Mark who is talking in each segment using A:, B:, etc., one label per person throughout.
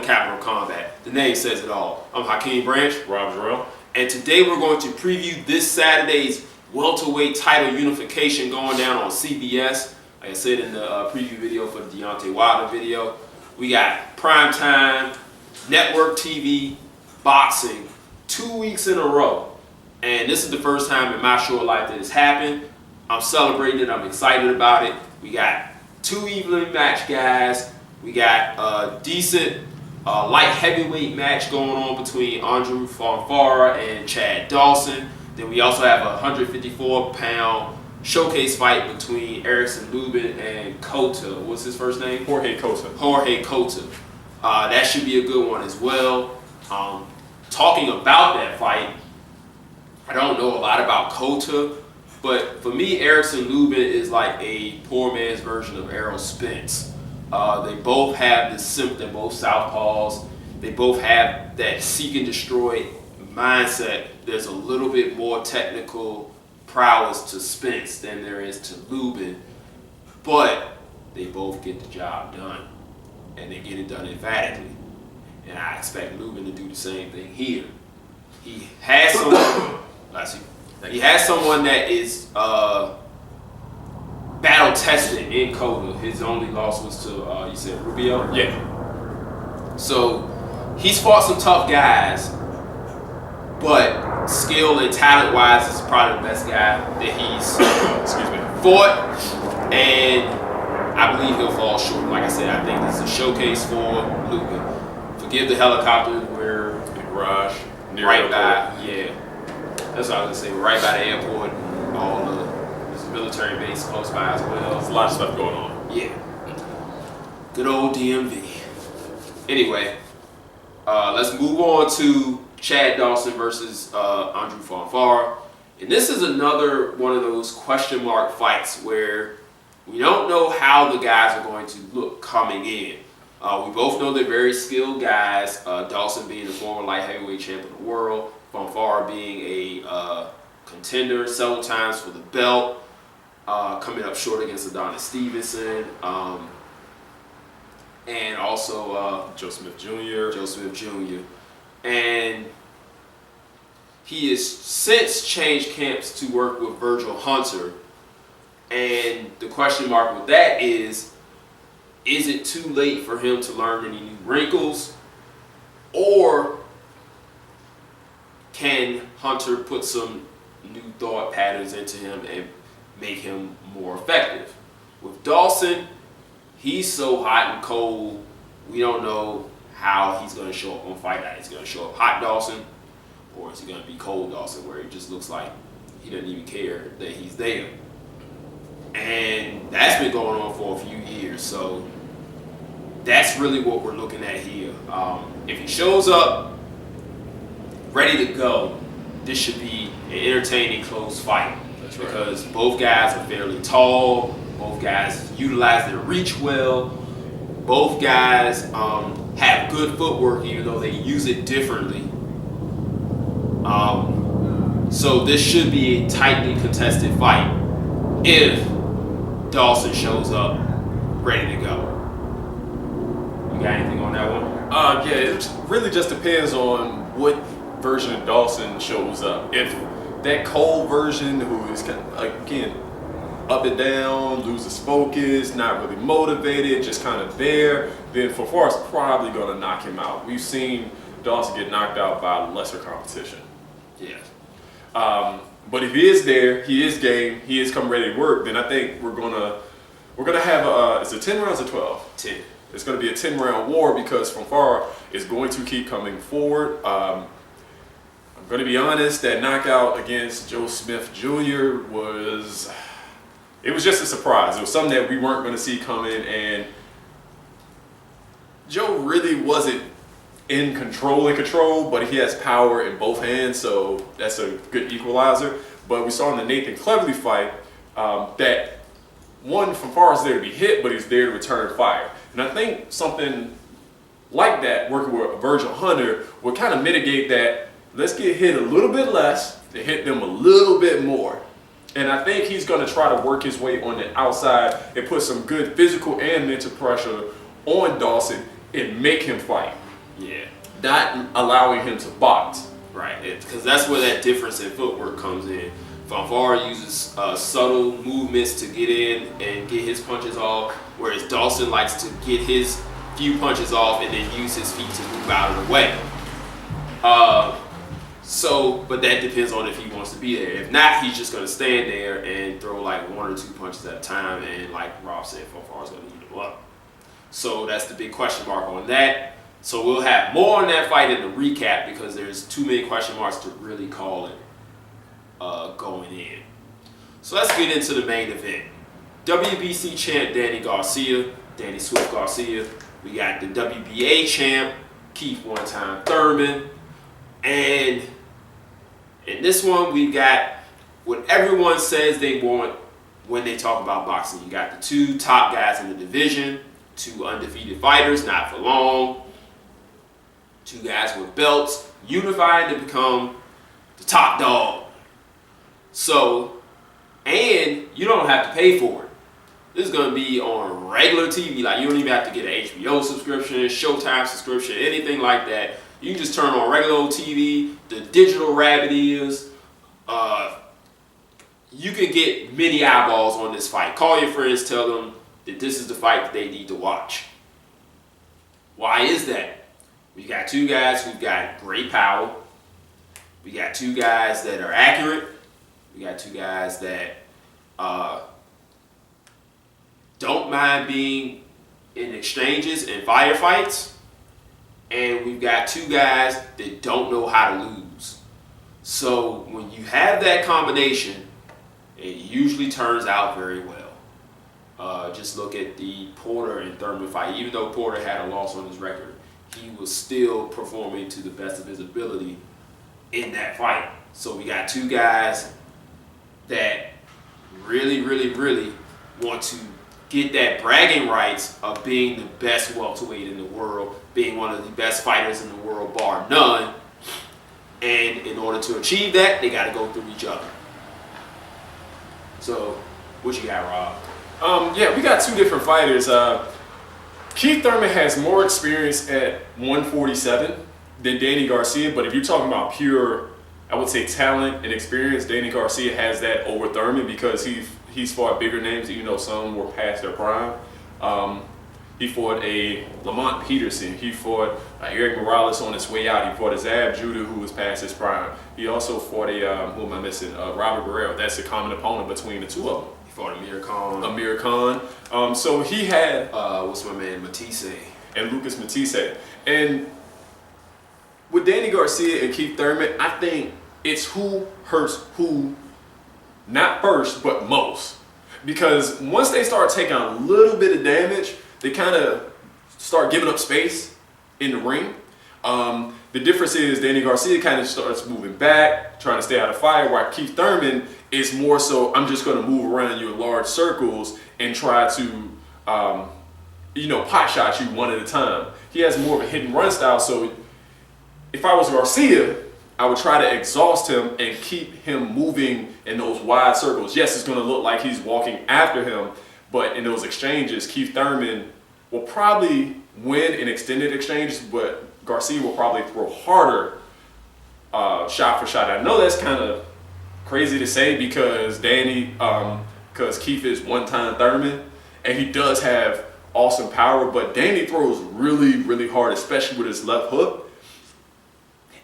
A: to Capital Combat. The name says it all. I'm Hakeem Branch.
B: Rob Jarrell.
A: And today we're going to preview this Saturday's welterweight title unification going down on CBS. Like I said in the preview video for the Deontay Wilder video, we got primetime, network TV, boxing, 2 weeks in a row. And this is the first time in my short life that it's happened. I'm celebrating it. I'm excited about it. We got two evenly matched guys. We got a decent light heavyweight match going on between Andrew Fonfara and Chad Dawson. Then we also have a 154-pound showcase fight between Erickson Lubin and Cota. What's his first name?
B: Jorge Cota.
A: Jorge Cota. That should be a good one as well. Talking about that fight, I don't know a lot about Cota, but for me, Erickson Lubin is like a poor man's version of Errol Spence. They both have the symptom, both southpaws. They both have that seek and destroy mindset. There's a little bit more technical prowess to Spence than there is to Lubin, but they both get the job done, and they get it done emphatically. And I expect Lubin to do the same thing here. He has someone. He has someone that is battle tested in Cota. His only loss was to you said Rubio.
B: Yeah.
A: So he's fought some tough guys, but skill and talent wise is probably the best guy that he's fought, and I believe he'll fall short. Like I said, I think this is a showcase for Lubin. Forgive the helicopter, we're
B: Raj, near
A: right
B: airport.
A: by, yeah. That's what I was gonna say. We're right by the airport. There's a military base close by as well.
B: There's a lot of stuff going on.
A: Yeah. Good old DMV. Anyway, let's move on to Chad Dawson versus Andrew Fonfara. And this is another one of those question mark fights where we don't know how the guys are going to look coming in. We both know they're very skilled guys. Dawson being the former light heavyweight champion of the world. Fonfara being a contender several times for the belt. Coming up short against Adonis Stevenson. And also
B: Joe Smith Jr.
A: And he has since changed camps to work with Virgil Hunter. And the question mark with that is it too late for him to learn any new wrinkles? Or can Hunter put some new thought patterns into him and make him more effective? With Dawson, he's so hot and cold, we don't know how he's going to show up on fight night. Is he going to show up hot Dawson, or is he going to be cold Dawson, where he just looks like he doesn't even care that he's there? And that's been going on for a few years, so that's really what we're looking at here. If he shows up ready to go, this should be an entertaining, close fight.
B: That's right.
A: Because both guys are fairly tall, both guys utilize their reach well, both guys have good footwork even though they use it differently. So this should be a tightly contested fight if Dawson shows up ready to go. You got anything on that one?
B: Yeah, it really just depends on what version of Dawson shows up. If that cold version who is kind of, again, up and down, loses focus, not really motivated, just kind of there, then Fonfara's probably going to knock him out. We've seen Dawson get knocked out by lesser competition.
A: Yeah.
B: But if he is there, he is game, he is come ready to work, then I think we're gonna have is it 10 rounds or 12?
A: 10.
B: It's going to be a 10-round war because Fonfara is going to keep coming forward. I'm going to be honest, that knockout against Joe Smith Jr. was just a surprise. It was something that we weren't going to see coming, and Joe really wasn't in control, but he has power in both hands, so that's a good equalizer. But we saw in the Nathan Cleverly fight that Fonfara's there to be hit, but he's there to return fire. And I think something like that, working with Virgil Hunter, would kind of mitigate that. Let's get hit a little bit less and hit them a little bit more. And I think he's going to try to work his way on the outside and put some good physical and mental pressure on Dawson and make him fight.
A: Yeah.
B: not allowing him to box.
A: Right, because that's where that difference in footwork comes in. Fonfara uses subtle movements to get in and get his punches off, whereas Dawson likes to get his few punches off and then use his feet to move out of the way. But that depends on if he wants to be there. If not, he's just going to stand there and throw like 1 or 2 punches at a time, and like Rob said, Fonfara's going to eat him up. So that's the big question mark on that. So we'll have more on that fight in the recap because there's too many question marks to really call it going in. So let's get into the main event. WBC champ Danny Swift Garcia. We got the WBA champ, Keith one-time Thurman. And in this one, we got what everyone says they want when they talk about boxing. You got the 2 top guys in the division, 2 undefeated fighters, not for long. 2 guys with belts, unifying to become the top dog. So, and you don't have to pay for it. This is going to be on regular TV. Like, you don't even have to get an HBO subscription, Showtime subscription, anything like that. You can just turn on regular old TV. The digital rabbit is. You can get many eyeballs on this fight. Call your friends, tell them that this is the fight that they need to watch. Why is that? We got 2 guys who've got great power. We got 2 guys that are accurate. We got 2 guys that don't mind being in exchanges and firefights. And we've got 2 guys that don't know how to lose. So when you have that combination, it usually turns out very well. Just look at the Porter and Thurman fight. Even though Porter had a loss on his record, he was still performing to the best of his ability in that fight. So we got 2 guys that really, really, really want to get that bragging rights of being the best welterweight in the world, being one of the best fighters in the world, bar none. And in order to achieve that, they got to go through each other. So, what you got, Rob?
B: Yeah, we got 2 different fighters. Keith Thurman has more experience at 147 than Danny Garcia, but if you're talking about pure, I would say, talent and experience, Danny Garcia has that over Thurman because he's fought bigger names, even though some were past their prime. He fought a Lamont Peterson. He fought Eric Morales on his way out. He fought a Zab Judah who was past his prime. He also fought who am I missing? Robert Guerrero. That's a common opponent between the 2 of them.
A: He fought Amir Khan.
B: Amir Khan. So he had
A: what's my man, Matisse.
B: And Lucas Matisse. And with Danny Garcia and Keith Thurman, I think it's who hurts who, not first, but most. Because once they start taking a little bit of damage, they kind of start giving up space in the ring. The difference is Danny Garcia kind of starts moving back, trying to stay out of fire, while Keith Thurman is more so, I'm just going to move around you in large circles and try to, pot shot you one at a time. He has more of a hit and run style, so if I was Garcia, I would try to exhaust him and keep him moving in those wide circles. Yes, it's going to look like he's walking after him, but in those exchanges, Keith Thurman will probably win in extended exchanges, but Garcia will probably throw harder shot for shot. I know that's kind of crazy to say because because Keith is one-time Thurman, and he does have awesome power, but Danny throws really, really hard, especially with his left hook.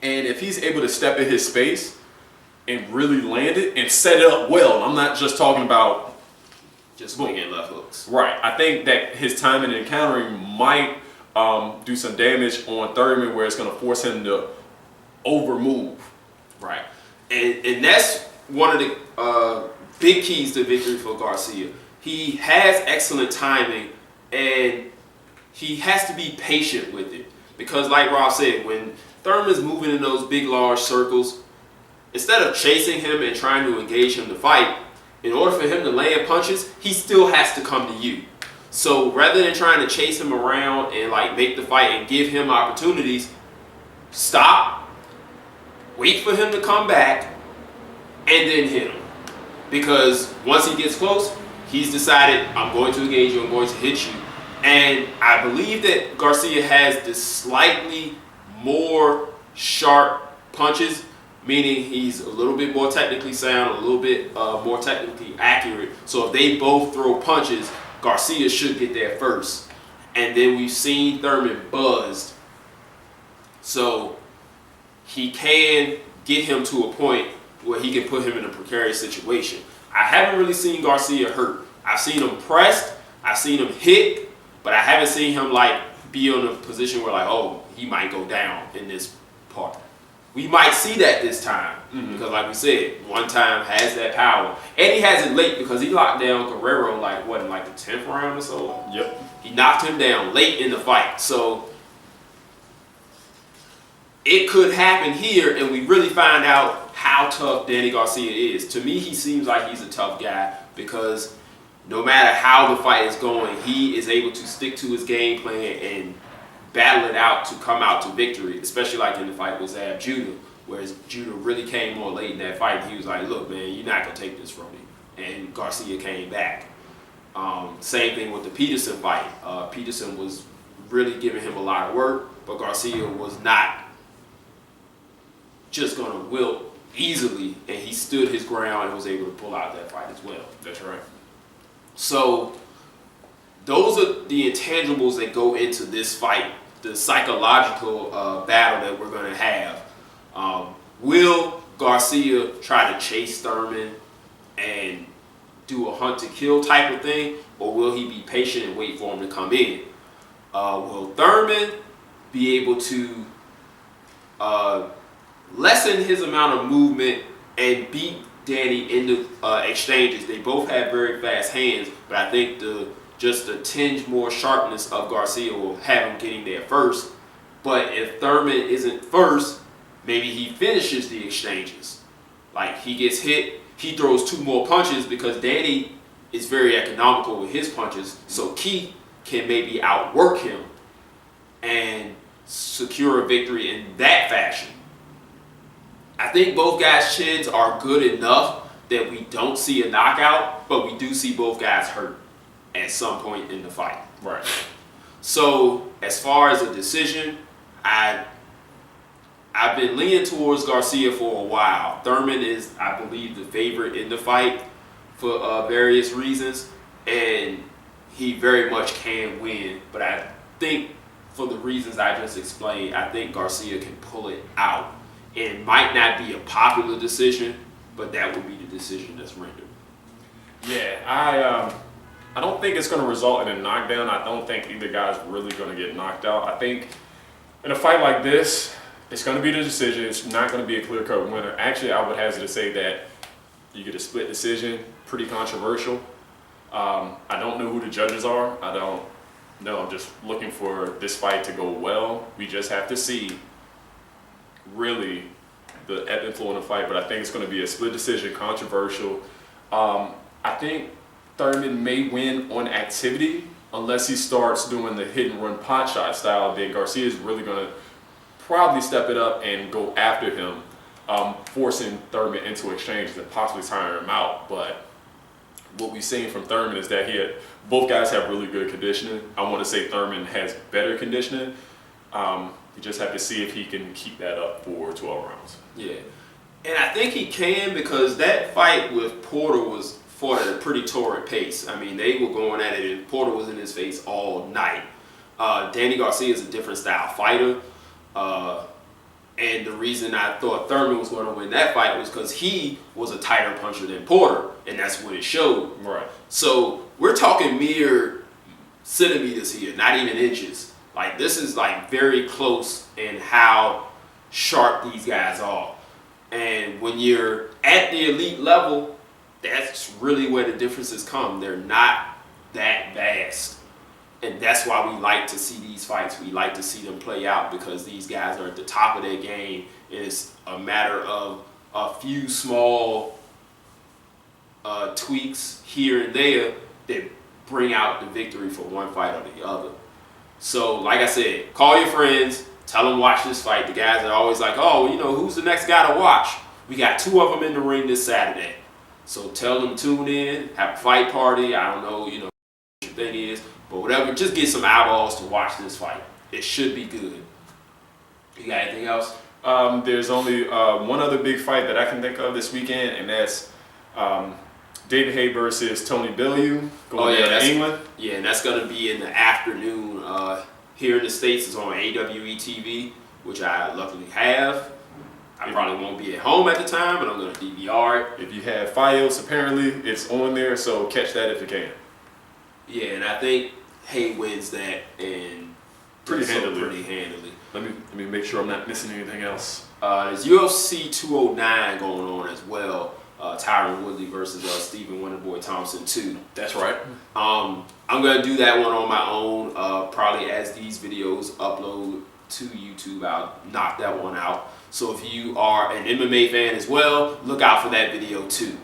B: And if he's able to step in his space and really land it and set it up well, I'm not just talking about
A: just swinging left hooks.
B: Right. I think that his timing and countering might do some damage on Thurman where it's going to force him to over-move.
A: Right. And that's one of the big keys to victory for Garcia. He has excellent timing, and he has to be patient with it. Because like Rob said, when Thurman's moving in those big, large circles, instead of chasing him and trying to engage him to fight, in order for him to land punches, he still has to come to you. So rather than trying to chase him around and like make the fight and give him opportunities, stop, wait for him to come back, and then hit him. Because once he gets close, he's decided, I'm going to engage you, I'm going to hit you. And I believe that Garcia has this slightly more sharp punches, meaning he's a little bit more technically sound, a little bit more technically accurate. So if they both throw punches, Garcia should get there first. And then we've seen Thurman buzzed. So he can get him to a point where he can put him in a precarious situation. I haven't really seen Garcia hurt. I've seen him pressed, I've seen him hit, but I haven't seen him like be in a position where like, oh, he might go down in this part. We might see that this time because like we said, one time has that power. And he has it late because he locked down Guerrero like what, in like the 10th round or so?
B: Yep.
A: He knocked him down late in the fight. So it could happen here and we really find out how tough Danny Garcia is. To me, he seems like he's a tough guy because no matter how the fight is going, he is able to stick to his game plan and battle it out to come out to victory, especially like in the fight with Zab Judah, whereas Judah really came on late in that fight. He was like, look, man, you're not going to take this from me. And Garcia came back. Same thing with the Peterson fight. Peterson was really giving him a lot of work, but Garcia was not just going to wilt easily, and he stood his ground and was able to pull out that fight as well.
B: That's right.
A: So those are the intangibles that go into this fight, the psychological battle that we're going to have. Will Garcia try to chase Thurman and do a hunt to kill type of thing, or will he be patient and wait for him to come in? Will Thurman be able to lessen his amount of movement and beat Danny in the exchanges? They both have very fast hands, but I think just the tinge more sharpness of Garcia will have him getting there first. But if Thurman isn't first, maybe he finishes the exchanges. Like he gets hit, he throws 2 more punches because Danny is very economical with his punches. So Keith can maybe outwork him and secure a victory in that fashion. I think both guys' chins are good enough that we don't see a knockout, but we do see both guys hurt at some point in the fight.
B: Right.
A: So as far as a decision, I've been leaning towards Garcia for a while. Thurman is, I believe, the favorite in the fight for various reasons, and he very much can win. But I think for the reasons I just explained, I think Garcia can pull it out. It might not be a popular decision, but that would be the decision that's rendered.
B: Yeah, I don't think it's going to result in a knockdown. I don't think either guy's really going to get knocked out. I think in a fight like this, it's going to be the decision. It's not going to be a clear-cut winner. Actually, I would hazard to say that you get a split decision, pretty controversial. I don't know who the judges are. I don't know. I'm just looking for this fight to go well. We just have to see really the ebb and flow in the fight, but I think it's going to be a split decision, controversial. I think Thurman may win on activity unless he starts doing the hit and run pot shot style. Then Garcia is really going to probably step it up and go after him, forcing Thurman into exchanges and possibly tiring him out. But what we've seen from Thurman is that both guys have really good conditioning. I want to say Thurman has better conditioning. You just have to see if he can keep that up for 12 rounds.
A: Yeah, and I think he can because that fight with Porter was fought at a pretty torrid pace. I mean, they were going at it and Porter was in his face all night. Danny Garcia is a different style fighter. And the reason I thought Thurman was going to win that fight was because he was a tighter puncher than Porter, and that's what it showed.
B: Right.
A: So we're talking mere centimeters here, not even inches. Like, this is like very close in how sharp these guys are. And when you're at the elite level, that's really where the differences come. They're not that vast. And that's why we like to see these fights. We like to see them play out because these guys are at the top of their game. And it's a matter of a few small tweaks here and there that bring out the victory for one fight or the other. So, like I said, call your friends, tell them watch this fight. The guys are always like, oh, you know, who's the next guy to watch? We got 2 of them in the ring this Saturday. So tell them tune in, have a fight party. I don't know, you know, what your thing is. But whatever, just get some eyeballs to watch this fight. It should be good. You got anything else?
B: There's only one other big fight that I can think of this weekend, and that's David Haye versus Tony Bellew going to England.
A: Yeah, and that's going to be in the afternoon. Here in the States, it's on AWE TV, which I luckily have. I probably won't be at home at the time, but I'm going to DVR it.
B: If you have Fios, apparently it's on there, so catch that if you can.
A: Yeah, and I think Haye wins that and
B: pretty
A: handily.
B: Let me make sure I'm not missing anything else.
A: There's UFC 209 going on as well. Tyron Woodley versus Stephen Wonderboy Thompson 2.
B: That's right.
A: I'm going to do that one on my own. Probably as these videos upload to YouTube, I'll knock that one out. So if you are an MMA fan as well, look out for that video too.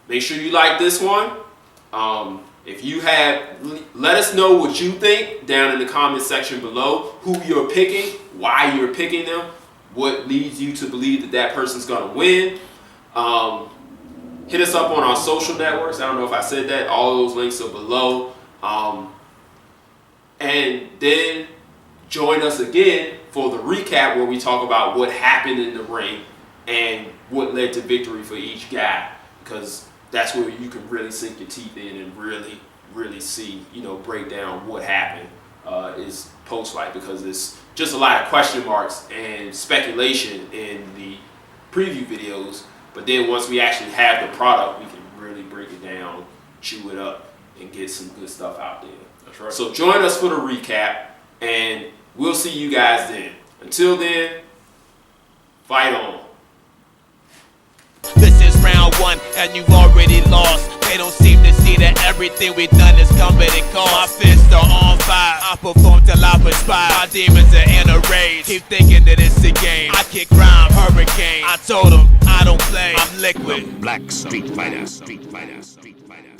A: Make sure you like this one. If you have, let us know what you think down in the comment section below. Who you're picking, why you're picking them, what leads you to believe that that person's going to win. Hit us up on our social networks. I don't know if I said that. All those links are below. And then join us again for the recap where we talk about what happened in the ring and what led to victory for each guy. Because that's where you can really sink your teeth in and really see, break down what happened is post-fight, because it's just a lot of question marks and speculation in the preview videos. But then once we actually have the product, we can really break it down, chew it up, and get some good stuff out there.
B: That's right.
A: So join us for the recap, and we'll see you guys then. Until then, fight on.
C: This is round one, and you've already lost. They don't seem to see that everything we've done is coming and cost. My fists are on fire, I perform till I perspire. My demons are in a rage, keep thinking that it's a game. I kick crime, hurricane. I told them I don't play, I'm liquid.
D: Black Street Fighter.